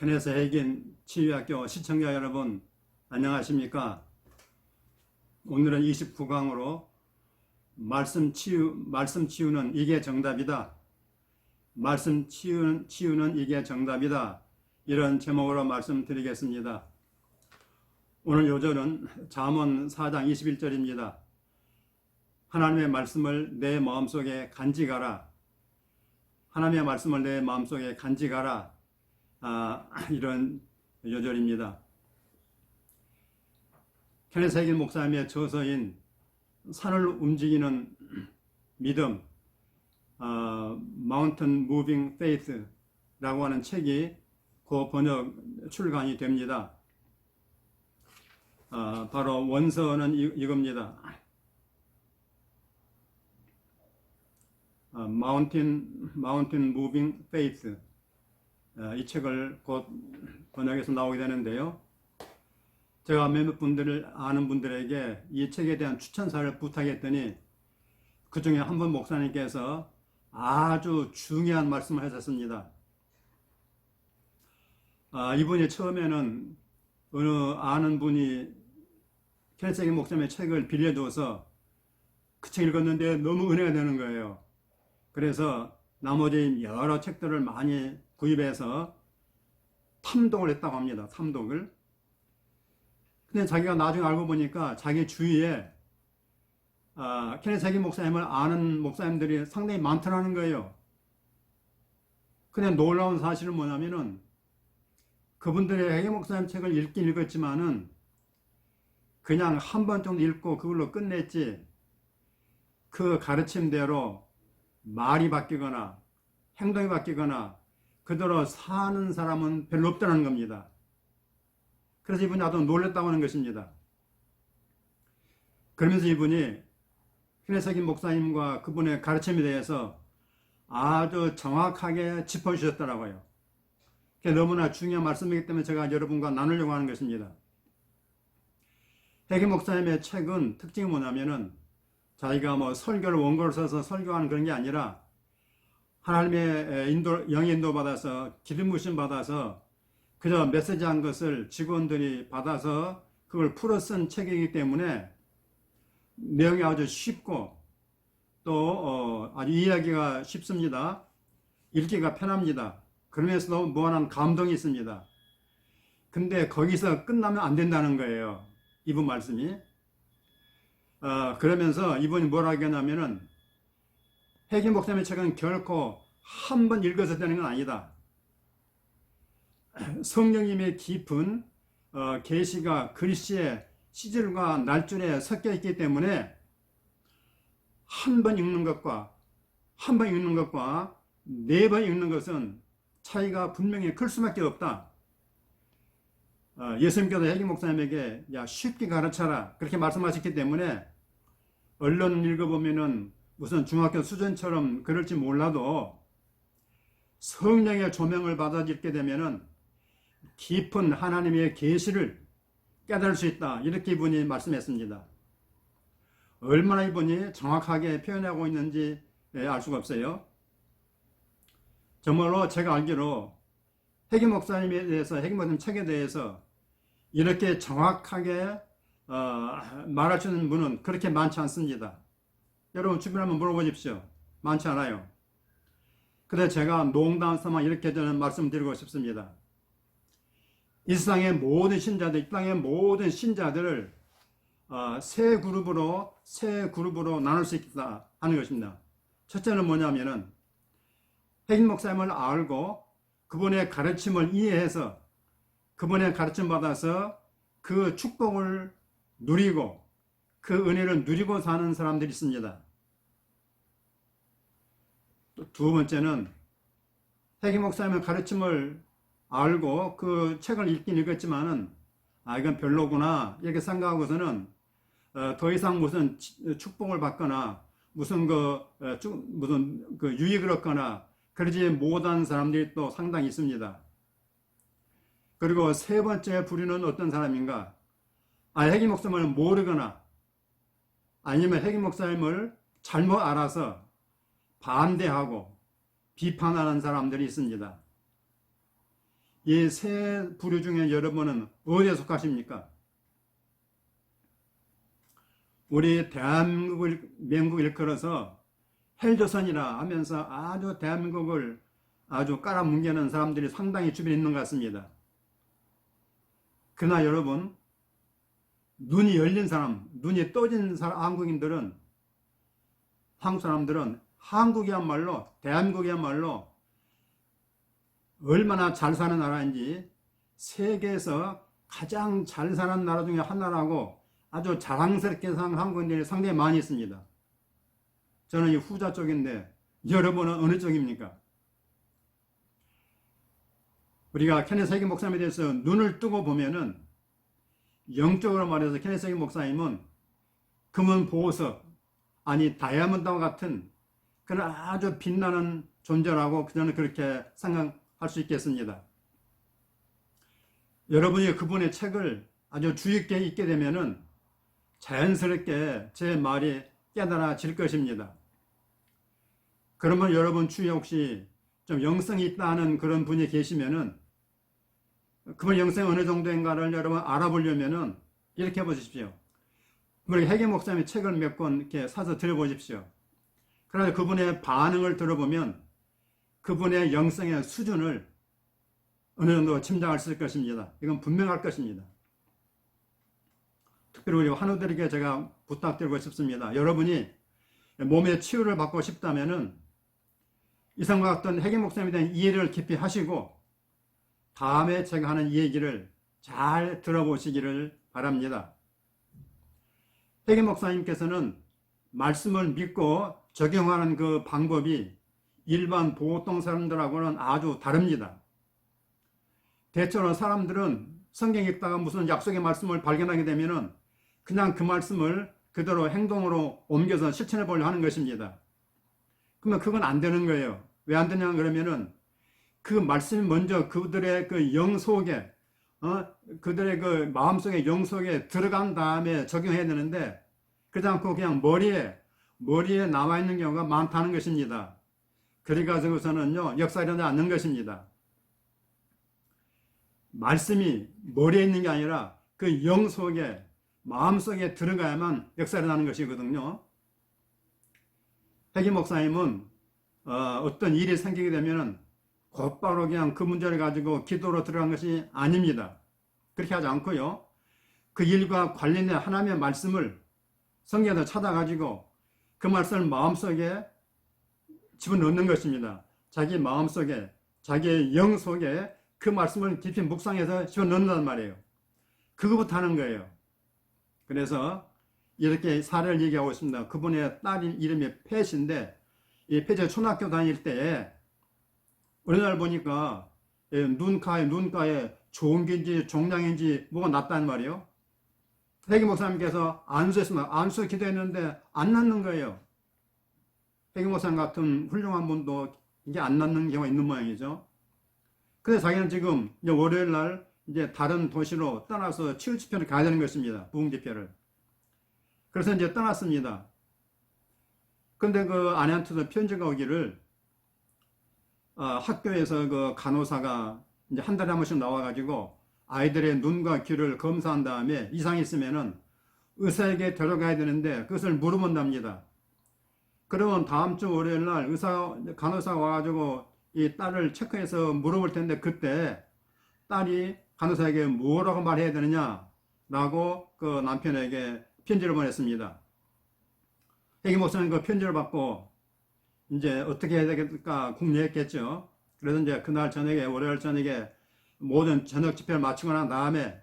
케네스 해긴 치유학교 시청자 여러분, 안녕하십니까? 오늘은 29강으로 말씀 치유는 이게 정답이다. 말씀 치유는 이게 정답이다. 이런 제목으로 말씀드리겠습니다. 오늘 요절은 잠언 4장 21절입니다. 하나님의 말씀을 내 마음속에 간직하라. 하나님의 말씀을 내 마음속에 간직하라. 이런 요절입니다. 케네스 해긴 목사님의 저서인 산을 움직이는 믿음, Mountain Moving Faith라고 하는 책이 그 번역 출간이 됩니다. 바로 원서는 이겁니다. Mountain Moving Faith. 이 책을 곧 번역해서 나오게 되는데요. 제가 몇몇 분들을 아는 분들에게 이 책에 대한 추천사를 부탁했더니 그 중에 한 분 목사님께서 아주 중요한 말씀을 하셨습니다. 이분이 처음에는 어느 아는 분이 케네스 해긴 목사님의 책을 빌려줘서 그 책 읽었는데 너무 은혜가 되는 거예요. 그래서 나머지 여러 책들을 많이 구입해서 탐독을 했다고 합니다. 탐독을. 근데 자기가 나중에 알고 보니까 자기 주위에 케네스 해긴 목사님을 아는 목사님들이 상당히 많더라는 거예요. 근데 놀라운 사실은 뭐냐면은 그분들의 해긴 목사님 책을 읽긴 읽었지만은 그냥 한 번 정도 읽고 그걸로 끝냈지 그 가르침대로 말이 바뀌거나 행동이 바뀌거나 그대로 사는 사람은 별로 없다는 겁니다. 그래서 이분이 아주 놀랐다고 하는 것입니다. 그러면서 이분이 케네스 해긴 목사님과 그분의 가르침에 대해서 아주 정확하게 짚어주셨더라고요. 그게 너무나 중요한 말씀이기 때문에 제가 여러분과 나누려고 하는 것입니다. 해긴 목사님의 책은 특징이 뭐냐면은 자기가 설교를 원고를 써서 설교하는 그런 게 아니라 하나님의 영의 인도 받아서 기름 부으심 받아서 그저 메시지 한 것을 직원들이 받아서 그걸 풀어 쓴 책이기 때문에 내용이 아주 쉽고 또 아주 이해하기가 쉽습니다. 읽기가 편합니다. 그러면서도 무한한 감동이 있습니다. 근데 거기서 끝나면 안 된다는 거예요. 이분 말씀이. 그러면서 이분이 뭐라고 하냐면은 해긴 목사님의 책은 결코 한 번 읽어서 되는 건 아니다. 성령님의 깊은 계시가 글씨에 시절과 날줄에 섞여 있기 때문에 한 번 읽는 것과 네 번 읽는 것은 차이가 분명히 클 수밖에 없다. 예수님께서 해긴 목사님에게 쉽게 가르쳐라 그렇게 말씀하셨기 때문에 얼른 읽어보면은 무슨 중학교 수준처럼 그럴지 몰라도 성령의 조명을 받아 읽게 되면은 깊은 하나님의 계시를 깨달을 수 있다. 이렇게 이분이 말씀했습니다. 얼마나 이분이 정확하게 표현하고 있는지 알 수가 없어요. 정말로 제가 알기로 해긴 목사님에 대해서, 해긴 목사님 책에 대해서 이렇게 정확하게 말할 수 있는 분은 그렇게 많지 않습니다. 여러분 주변에 한번 물어보십시오. 많지 않아요. 그래서 제가 농담 삼아 이렇게 저는 말씀드리고 싶습니다. 이 세상의 모든 신자들, 이 땅의 모든 신자들을 세 그룹으로 나눌 수 있다 하는 것입니다. 첫째는 뭐냐면은 해긴 목사님을 알고 그분의 가르침을 이해해서 그분의 가르침 받아서 그 축복을 누리고 그 은혜를 누리고 사는 사람들이 있습니다. 또 두 번째는 해긴 목사님의 가르침을 알고 그 책을 읽긴 읽었지만은 이건 별로구나 이렇게 생각하고서는 더 이상 무슨 축복을 받거나 무슨 유익을 얻거나 그러지 못한 사람들이 또 상당히 있습니다. 그리고 세 번째 부류는 어떤 사람인가? 해긴 목사님을 모르거나 아니면 해긴 목사님을 잘못 알아서 반대하고 비판하는 사람들이 있습니다. 이 세 부류 중에 여러분은 어디에 속하십니까? 우리 대한민국 일컬어서 헬조선이라 하면서 아주 대한민국을 아주 깔아뭉개는 사람들이 상당히 주변에 있는 것 같습니다. 그러나 여러분, 눈이 열린 사람, 눈이 떠진 한국인들은, 한국 사람들은 한국이야말로, 대한민국이야말로 얼마나 잘 사는 나라인지 세계에서 가장 잘 사는 나라 중에 하나라고 아주 자랑스럽게 사는 한국인들이 상당히 많이 있습니다. 저는 이 후자 쪽인데 여러분은 어느 쪽입니까? 우리가 케네스 해긴 목사님에 대해서 눈을 뜨고 보면은 영적으로 말해서 케네스 해긴 목사님은 금은 보석, 아니 다이아몬드와 같은 그런 아주 빛나는 존재라고 저는 그렇게 생각할 수 있겠습니다. 여러분이 그분의 책을 아주 주의 깊게 읽게 되면은 자연스럽게 제 말이 깨달아질 것입니다. 그러면 여러분 주위에 혹시 좀 영성이 있다는 그런 분이 계시면은 그분 영성이 어느 정도인가를 여러분 알아보려면은 이렇게 해보십시오. 우리 해계 목사님의 책을 몇 권 이렇게 사서 들어보십시오. 그래서 그분의 반응을 들어보면 그분의 영성의 수준을 어느 정도 짐작할 수 있을 것입니다. 이건 분명할 것입니다. 특별히 우리 환우들에게 제가 부탁드리고 싶습니다. 여러분이 몸의 치유를 받고 싶다면은 이상과 같은 해계 목사님에 대한 이해를 깊이 하시고 다음에 제가 하는 이 얘기를 잘 들어보시기를 바랍니다. 해계 목사님께서는 말씀을 믿고 적용하는 그 방법이 일반 보통 사람들하고는 아주 다릅니다. 대체로 사람들은 성경 읽다가 무슨 약속의 말씀을 발견하게 되면은 그냥 그 말씀을 그대로 행동으로 옮겨서 실천해 보려고 하는 것입니다. 그러면 그건 안 되는 거예요. 왜 안 되냐 그러면은 그 말씀이 먼저 그들의 그 영 속에, 그들의 그 마음 속에 영 속에 들어간 다음에 적용해야 되는데 그러지 않고 그냥 머리에 남아있는 경우가 많다는 것입니다. 그래 가지고서는요, 역사가 일어나지 않는 것입니다. 말씀이 머리에 있는 게 아니라 그 영 속에, 마음 속에 들어가야만 역사가 일어나는 것이거든요. 해기 목사님은 어떤 일이 생기게 되면은 곧바로 그냥 그 문제를 가지고 기도로 들어간 것이 아닙니다. 그렇게 하지 않고요. 그 일과 관련된 하나님의 말씀을 성경에서 찾아가지고 그 말씀을 마음속에 집어넣는 것입니다. 자기 마음속에, 자기의 영 속에 그 말씀을 깊이 묵상해서 집어넣는단 말이에요. 그거부터 하는 거예요. 그래서 이렇게 사례를 얘기하고 있습니다. 그분의 딸 이름이 팻인데 이 팻이 초등학교 다닐 때 어느 날 보니까 눈가에 좋은 게인지 종양인지 뭐가 났단 말이에요. 해기 목사님께서 안수했습니다. 안수 기도했는데 안 낫는 거예요. 해기 목사님 같은 훌륭한 분도 이게 안 낫는 경우가 있는 모양이죠. 그래서 자기는 지금 이제 월요일 날 이제 다른 도시로 떠나서 치유 집회를 가야 되는 것입니다. 부흥 집회를. 그래서 이제 떠났습니다. 근데 그 아내한테도 편지가 오기를 학교에서 그 간호사가 이제 한 달에 한 번씩 나와가지고 아이들의 눈과 귀를 검사한 다음에 이상이 있으면은 의사에게 데려가야 되는데 그것을 물어본답니다. 그러면 다음 주 월요일 날 간호사가 와가지고 이 딸을 체크해서 물어볼 텐데 그때 딸이 간호사에게 뭐라고 말해야 되느냐 라고 그 남편에게 편지를 보냈습니다. 해기 목사님 그 편지를 받고 이제 어떻게 해야 되겠까 궁리했겠죠. 그래서 이제 그날 저녁에, 월요일 저녁에 모든 저녁 집회를 마치고 난 다음에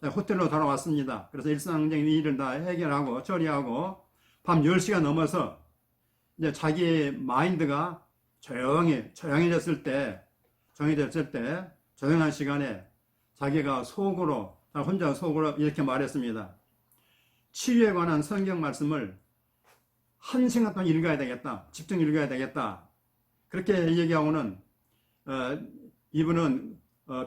호텔로 돌아왔습니다. 그래서 일상적인 일을 다 해결하고 처리하고 밤 10시가 넘어서 이제 자기 마인드가 조용해졌을 때, 조용한 시간에 자기가 혼자 속으로 이렇게 말했습니다. 치유에 관한 성경 말씀을 한 시간 동안 읽어야 되겠다. 집중 읽어야 되겠다. 그렇게 얘기하고는 이분은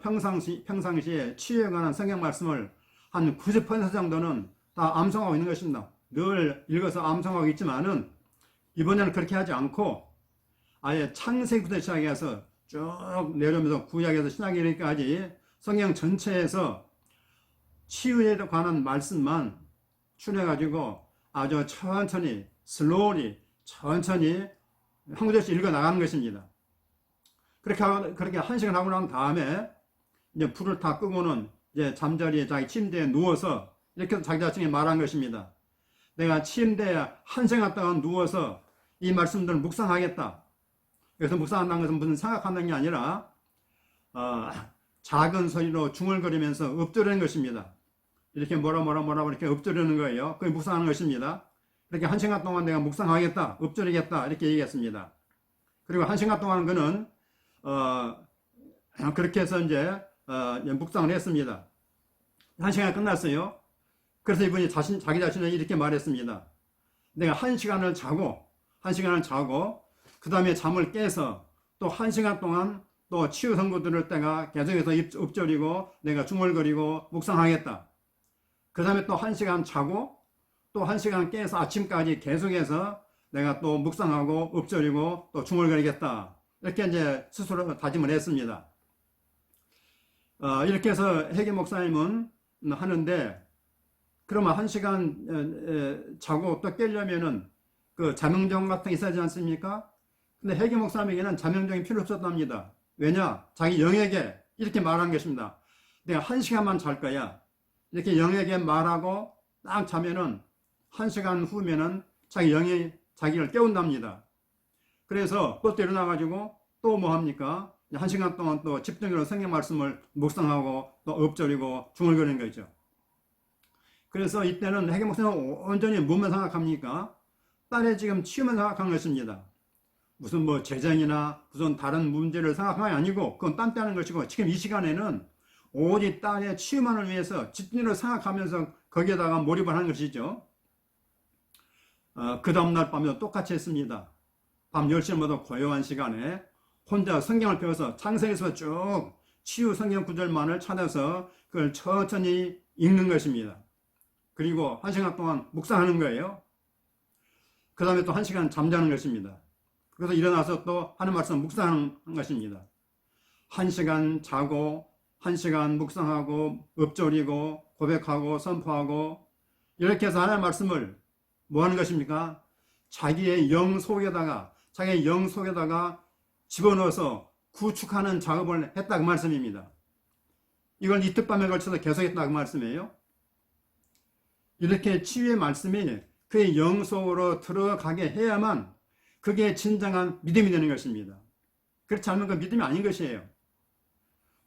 평상시에 치유에 관한 성경 말씀을 한 90% 정도는 다 암송하고 있는 것입니다. 늘 읽어서 암송하고 있지만은 이번에는 그렇게 하지 않고 아예 창세기부터 시작해서 쭉 내려오면서 구약에서 신약에 이르기까지 성경 전체에서 치유에 관한 말씀만 추려가지고 아주 천천히 슬로우리 천천히 한 구절씩 읽어 나가는 것입니다. 그렇게 한 시간 하고 난 다음에 이제 불을 다 끄고는 이제 잠자리에 자기 침대에 누워서 이렇게 자기 자신이 말한 것입니다. 내가 침대에 한 시간 동안 누워서 이 말씀들을 묵상하겠다. 그래서 묵상한다는 것은 무슨 생각한다는 게 아니라 작은 소리로 중얼거리면서 읊조리는 것입니다. 이렇게 뭐라 이렇게 읊조리는 거예요. 그게 묵상하는 것입니다. 이렇게 한 시간 동안 내가 묵상하겠다, 읊조리겠다 이렇게 얘기했습니다. 그리고 한 시간 동안 그는 그렇게 해서 이제 묵상을 했습니다. 한 시간 끝났어요. 그래서 이분이 자기 자신을 이렇게 말했습니다. 내가 한 시간을 자고 그 다음에 잠을 깨서 또 한 시간 동안 또 치유 선고 들을 때가 계속해서 읊조리고 내가 중얼거리고 묵상하겠다. 그 다음에 또 한 시간 자고 또 한 시간 깨서 아침까지 계속해서 내가 또 묵상하고 읊조리고 또 중얼거리겠다. 이렇게 이제 스스로 다짐을 했습니다. 이렇게 해서 해계 목사님은 하는데, 그러면 한 시간 자고 또 깨려면은 그 자명종 같은 게 있어야지 않습니까? 근데 해계 목사님에게는 자명종이 필요 없었답니다. 왜냐? 자기 영에게 이렇게 말한 것입니다. 내가 한 시간만 잘 거야. 이렇게 영에게 말하고 딱 자면은 한 시간 후면은 자기 영이 자기를 깨운답니다. 그래서 또 일어나가지고 또 뭐 합니까? 한 시간 동안 또 집중적으로 성경 말씀을 묵상하고 또 읊조리고 중얼거리는 거죠. 그래서 이때는 해계 목사는 온전히 뭐만 생각합니까? 딸의 지금 치유만 생각한 것입니다. 무슨 뭐 재정이나 무슨 다른 문제를 생각한 게 아니고 그건 딴 때 하는 것이고, 지금 이 시간에는 오직 딸의 치유만을 위해서 집중적으로 생각하면서 거기에다가 몰입을 하는 것이죠. 그 다음날 밤에도 똑같이 했습니다. 밤 10시마다 고요한 시간에 혼자 성경을 펴서 창세기에서 쭉 치유 성경 구절만을 찾아서 그걸 천천히 읽는 것입니다. 그리고 한 시간 동안 묵상하는 거예요. 그 다음에 또 한 시간 잠자는 것입니다. 그래서 일어나서 또 하는 말씀 묵상하는 것입니다. 한 시간 자고 한 시간 묵상하고 읊조리고 고백하고 선포하고, 이렇게 해서 하나님의 말씀을 뭐 하는 것입니까? 자기의 영 속에다가 집어넣어서 구축하는 작업을 했다 그 말씀입니다. 이걸 이틀 밤에 걸쳐서 계속했다 그 말씀이에요. 이렇게 치유의 말씀이 그의 영 속으로 들어가게 해야만 그게 진정한 믿음이 되는 것입니다. 그렇지 않으면 그 믿음이 아닌 것이에요.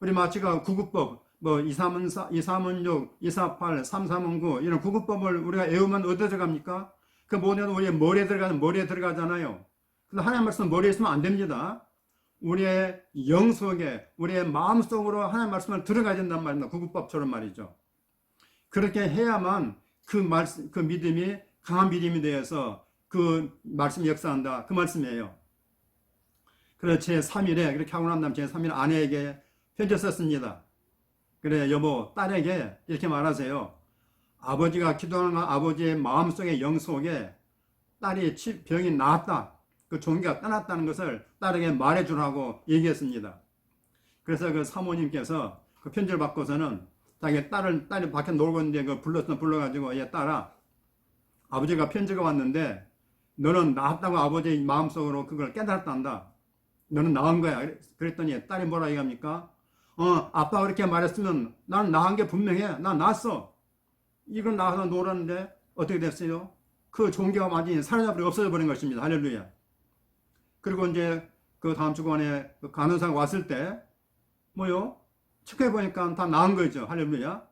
우리 마치가 구급법, 뭐 234, 236, 248, 3319 이런 구급법을 우리가 외우면 어디에 들어갑니까? 그 모든 우리의 머리에 들어가잖아요. 근데 하나님 말씀 머리에 있으면 안 됩니다. 우리의 영 속에, 우리의 마음 속으로 하나님 말씀을 들어가야 된단 말입니다. 구급법처럼 말이죠. 그렇게 해야만 그 믿음이 강한 믿음이 되어서 그 말씀이 역사한다. 그 말씀이에요. 그래서 제3일에 그렇게 하고 난 다음 제3일 아내에게 편지 썼습니다. 그래 여보, 딸에게 이렇게 말하세요. 아버지가 기도하는 아버지의 마음속에 영 속에 딸이 병이 나았다, 그 종기가 떠났다는 것을 딸에게 말해주라고 얘기했습니다. 그래서 그 사모님께서 그 편지를 받고서는 자기 딸이 밖에 놀고 있는데 그 불러가지고, 얘 딸아, 아버지가 편지가 왔는데 너는 나았다고 아버지의 마음속으로 그걸 깨달았단다. 너는 나은 거야. 그랬더니 딸이 뭐라 얘기합니까? 아빠가 그렇게 말했으면 나는 나은 게 분명해. 난 나았어. 이건 나가서 놀았는데 어떻게 됐어요? 그 종교가 완전히 사라져버리고 없어져 버린 것입니다. 할렐루야. 그리고 이제 그 다음 주간에 그 간호사가 왔을 때 뭐요? 체크해보니까 다 나은 거죠. 할렐루야.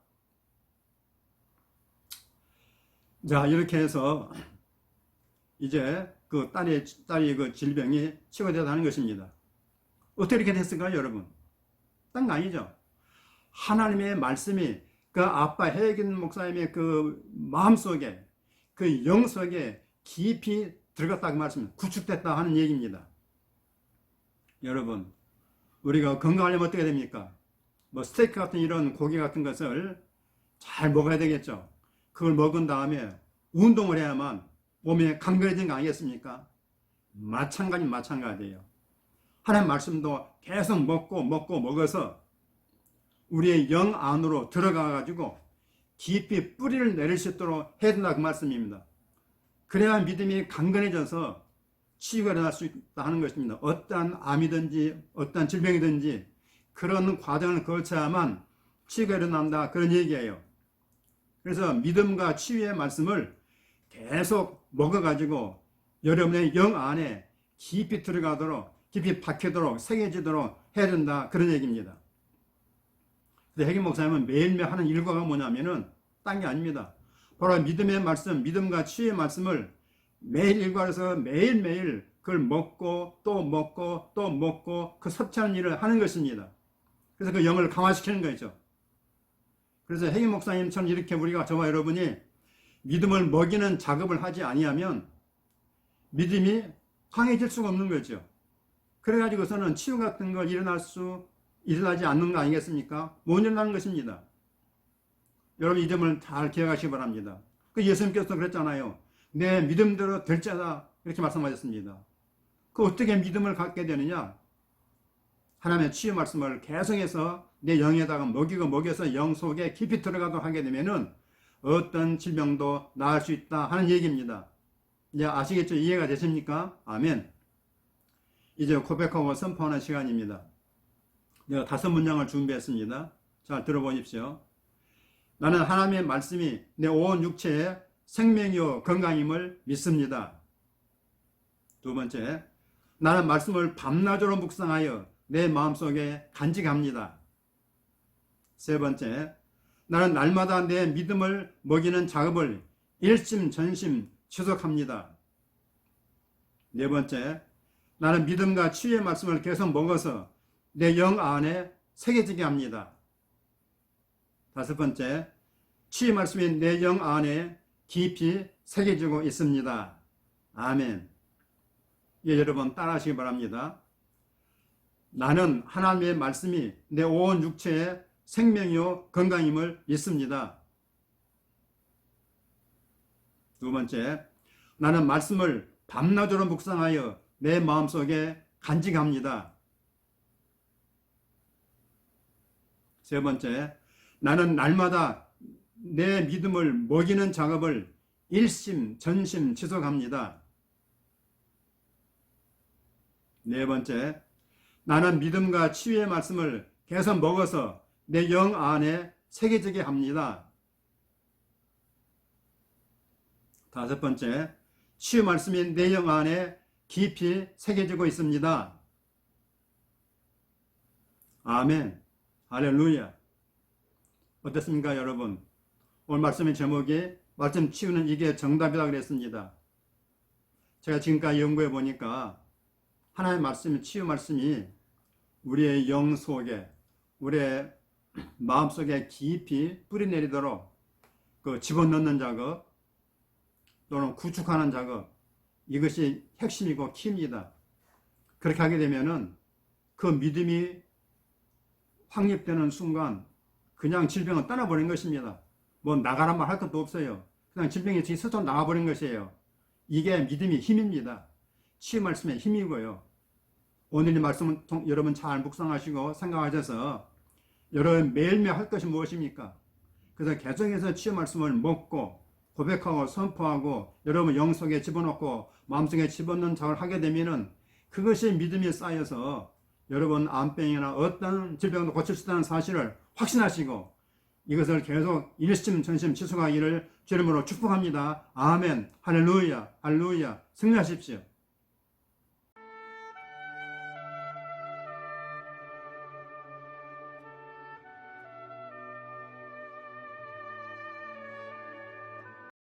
자, 이렇게 해서 이제 그 딸이 그 질병이 치유되었다는 것입니다. 어떻게 이렇게 됐을까요, 여러분? 딴 거 아니죠? 하나님의 말씀이 그 아빠 해긴 목사님의 그 마음속에, 그 영 속에 깊이 들어갔다고 말씀입니다. 구축됐다 하는 얘기입니다. 여러분, 우리가 건강하려면 어떻게 됩니까? 뭐 스테이크 같은 이런 고기 같은 것을 잘 먹어야 되겠죠. 그걸 먹은 다음에 운동을 해야만 몸에 강건해진 거 아니겠습니까? 마찬가지예요. 하나님 말씀도 계속 먹고 먹어서 우리의 영 안으로 들어가 가지고 깊이 뿌리를 내릴 수 있도록 해야 된다 그 말씀입니다. 그래야 믿음이 강건해져서 치유가 일어날 수 있다 하는 것입니다. 어떠한 암이든지 어떠한 질병이든지 그런 과정을 거쳐야만 치유가 일어난다 그런 얘기예요. 그래서 믿음과 치유의 말씀을 계속 먹어가지고 여러분의 영 안에 깊이 들어가도록 깊이 박히도록 새겨지도록 해야 된다 그런 얘기입니다. 근데 해김 목사님은 매일매일 하는 일과가 뭐냐면은 딴 게 아닙니다. 바로 믿음의 말씀, 믿음과 치유의 말씀을 매일 일과에서 매일매일 그걸 먹고 또 먹고 또 먹고 그 섭취하는 일을 하는 것입니다. 그래서 그 영을 강화시키는 거죠. 그래서 해김 목사님처럼 이렇게 우리가 저와 여러분이 믿음을 먹이는 작업을 하지 아니하면 믿음이 강해질 수가 없는 거죠. 그래가지고서는 치유 같은 걸 일어나지 않는 거 아니겠습니까? 못 일어나는 것입니다. 여러분 이 점을 잘 기억하시기 바랍니다. 그 예수님께서 그랬잖아요. 내 믿음대로 될 자다 이렇게 말씀하셨습니다. 그 어떻게 믿음을 갖게 되느냐? 하나님의 치유 말씀을 계속해서 내 영에다가 먹여서 영 속에 깊이 들어가도록 하게 되면은 어떤 질병도 나을 수 있다 하는 얘기입니다. 이제 아시겠죠? 이해가 되십니까? 아멘. 이제 고백하고 선포하는 시간입니다. 내가 5문장을 준비했습니다. 잘 들어보십시오. 나는 하나님의 말씀이 내 온 육체의 생명이요 건강임을 믿습니다. 두 번째, 나는 말씀을 밤낮으로 묵상하여 내 마음속에 간직합니다. 세 번째, 나는 날마다 내 믿음을 먹이는 작업을 일심전심 지속합니다. 네 번째, 나는 믿음과 치유의 말씀을 계속 먹어서 내 영 안에 새겨지게 합니다. 다섯 번째, 치유 말씀이 내 영 안에 깊이 새겨지고 있습니다. 아멘. 예, 여러분 따라하시기 바랍니다. 나는 하나님의 말씀이 내 온 육체의 생명이요 건강임을 믿습니다. 두 번째, 나는 말씀을 밤낮으로 묵상하여 내 마음속에 간직합니다. 세 번째, 나는 날마다 내 믿음을 먹이는 작업을 일심전심 지속합니다. 네 번째, 나는 믿음과 치유의 말씀을 계속 먹어서 내 영 안에 새겨지게 합니다. 다섯 번째, 치유 말씀이 내 영 안에 깊이 새겨지고 있습니다. 아멘. 할렐루야. 어떻습니까, 여러분? 오늘 말씀의 제목이 말씀 치유는 이게 정답이라고 그랬습니다. 제가 지금까지 연구해 보니까 하나님의 말씀, 치유 말씀이 우리의 영 속에, 우리의 마음 속에 깊이 뿌리내리도록 그 집어넣는 작업 또는 구축하는 작업, 이것이 핵심이고 키입니다. 그렇게 하게 되면은 그 믿음이 확립되는 순간 그냥 질병은 떠나버린 것입니다. 뭐 나가란 말 할 것도 없어요. 그냥 질병이 스스로 나가버린 것이에요. 이게 믿음의 힘입니다. 치유 말씀의 힘이고요. 오늘 이 말씀은 여러분 잘 묵상하시고 생각하셔서 여러분 매일매일 할 것이 무엇입니까? 그래서 계속해서 치유 말씀을 먹고 고백하고 선포하고 여러분 영 속에 집어넣고 마음속에 집어넣는 작업을 하게 되면은 그것이 믿음이 쌓여서 여러분 암병이나 어떤 질병도 고칠 수 있다는 사실을 확신하시고 이것을 계속 일심전심 지속하기를 주님으로 축복합니다. 아멘. 할렐루야. 할렐루야. 승리하십시오.